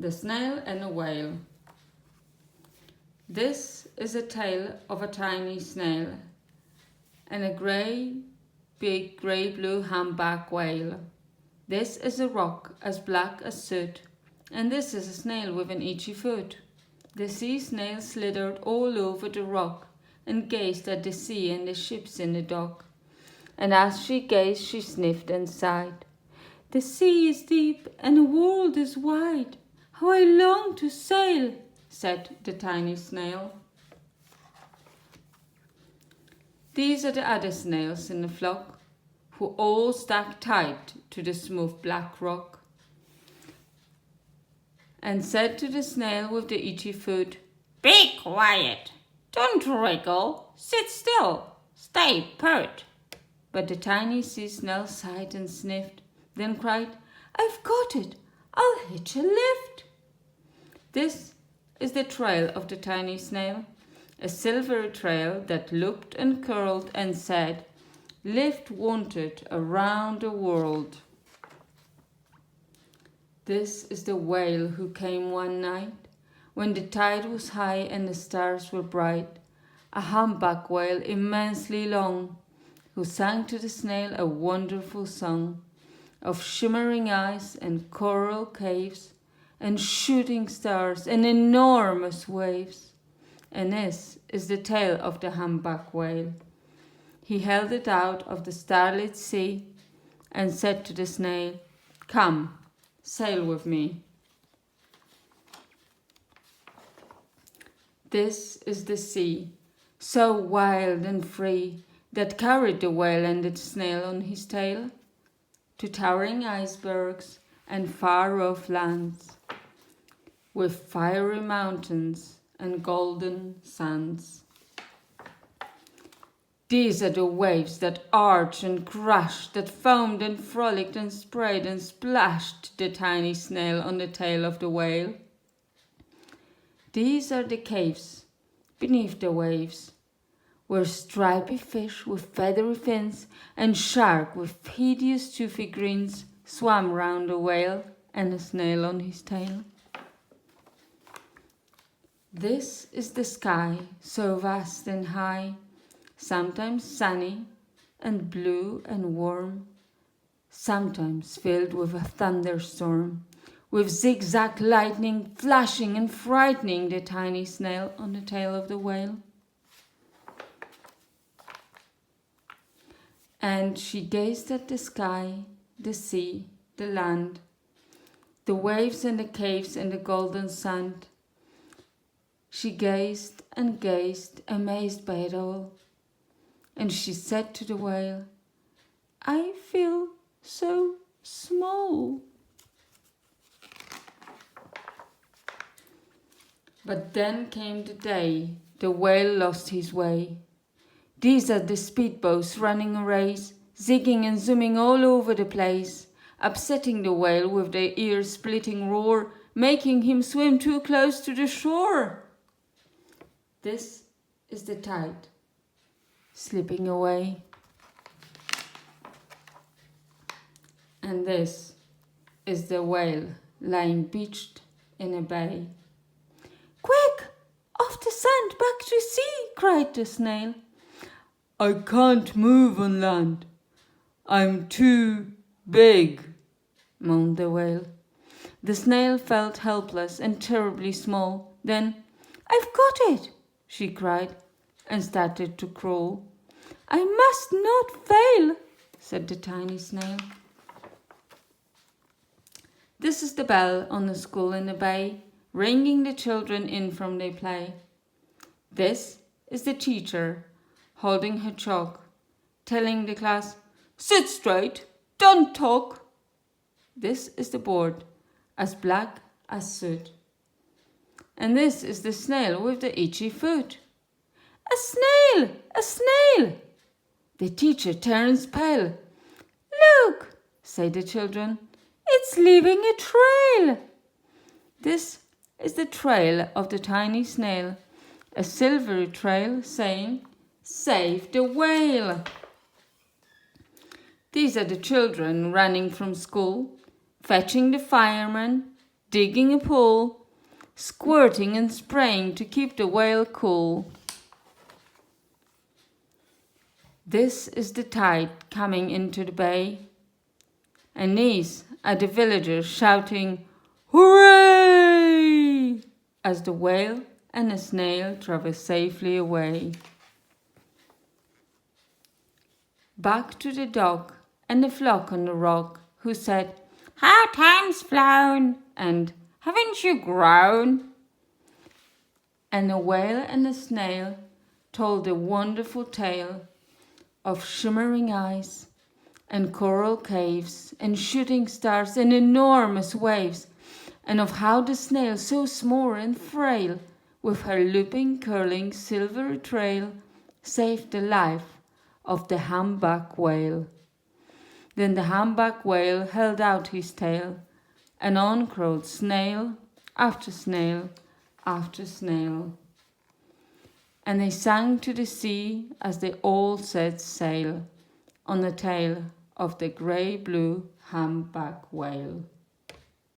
The Snail and a Whale. This is a tale of a tiny snail and a big grey-blue humpback whale. This is a rock as black as soot, and this is a snail with an itchy foot. The sea snail slithered all over the rock and gazed at the sea and the ships in the dock. And as she gazed, she sniffed and sighed. "The sea is deep and the world is wide. How I long to sail," said the tiny snail. These are the other snails in the flock, who all stuck tight to the smooth black rock, and said to the snail with the itchy foot, "Be quiet, don't wriggle, sit still, stay put." But the tiny sea snail sighed and sniffed, then cried, "I've got it, I'll hitch a lift." This is the trail of the tiny snail, a silvery trail that looped and curled and said, "Lift wanted around the world." This is the whale who came one night, when the tide was high and the stars were bright, a humpback whale immensely long, who sang to the snail a wonderful song of shimmering eyes and coral caves and shooting stars and enormous waves. And this is the tale of the humpback whale. He held it out of the starlit sea and said to the snail, "Come, sail with me." This is the sea, so wild and free, that carried the whale and the snail on his tail to towering icebergs and far-off lands, with fiery mountains and golden sands. These are the waves that arched and crashed, that foamed and frolicked and sprayed and splashed the tiny snail on the tail of the whale. These are the caves beneath the waves, where stripy fish with feathery fins and shark with hideous toothy grins swam round the whale and the snail on his tail. This is the sky, so vast and high, sometimes sunny and blue and warm, sometimes filled with a thunderstorm, with zigzag lightning flashing and frightening the tiny snail on the tail of the whale. And she gazed at the sky, the sea, the land, the waves and the caves and the golden sand. She gazed and gazed, amazed by it all. And she said to the whale, "I feel so small." But then came the day the whale lost his way. These are the speedboats running a race, zigging and zooming all over the place, upsetting the whale with their ear-splitting roar, making him swim too close to the shore. This is the tide, slipping away. And this is the whale lying beached in a bay. "Quick, off the sand, back to sea," cried the snail. "I can't move on land. I'm too big," moaned the whale. The snail felt helpless and terribly small. Then, "I've got it," she cried, and started to crawl. "I must not fail," said the tiny snail. This is the bell on the school in the bay, ringing the children in from their play. This is the teacher, holding her chalk, telling the class, "Sit straight, don't talk." This is the board, as black as soot. And this is the snail with the itchy foot. "A snail! A snail!" The teacher turns pale. "Look," say the children, "it's leaving a trail." This is the trail of the tiny snail, a silvery trail saying, "Save the whale." These are the children running from school, fetching the fireman digging a pool, squirting and spraying to keep the whale cool. This is the tide coming into the bay, and these are the villagers shouting, "Hooray!" as the whale and the snail travel safely away. Back to the dock and the flock on the rock, who said, "How time's flown!" and "Haven't you grown?" And the whale and the snail told a wonderful tale of shimmering eyes and coral caves and shooting stars and enormous waves, and of how the snail, so small and frail, with her looping, curling, silvery trail, saved the life of the humpback whale. Then the humpback whale held out his tail, and on crawled snail after snail after snail. And they sang to the sea as they all set sail on the tail of the grey-blue humpback whale.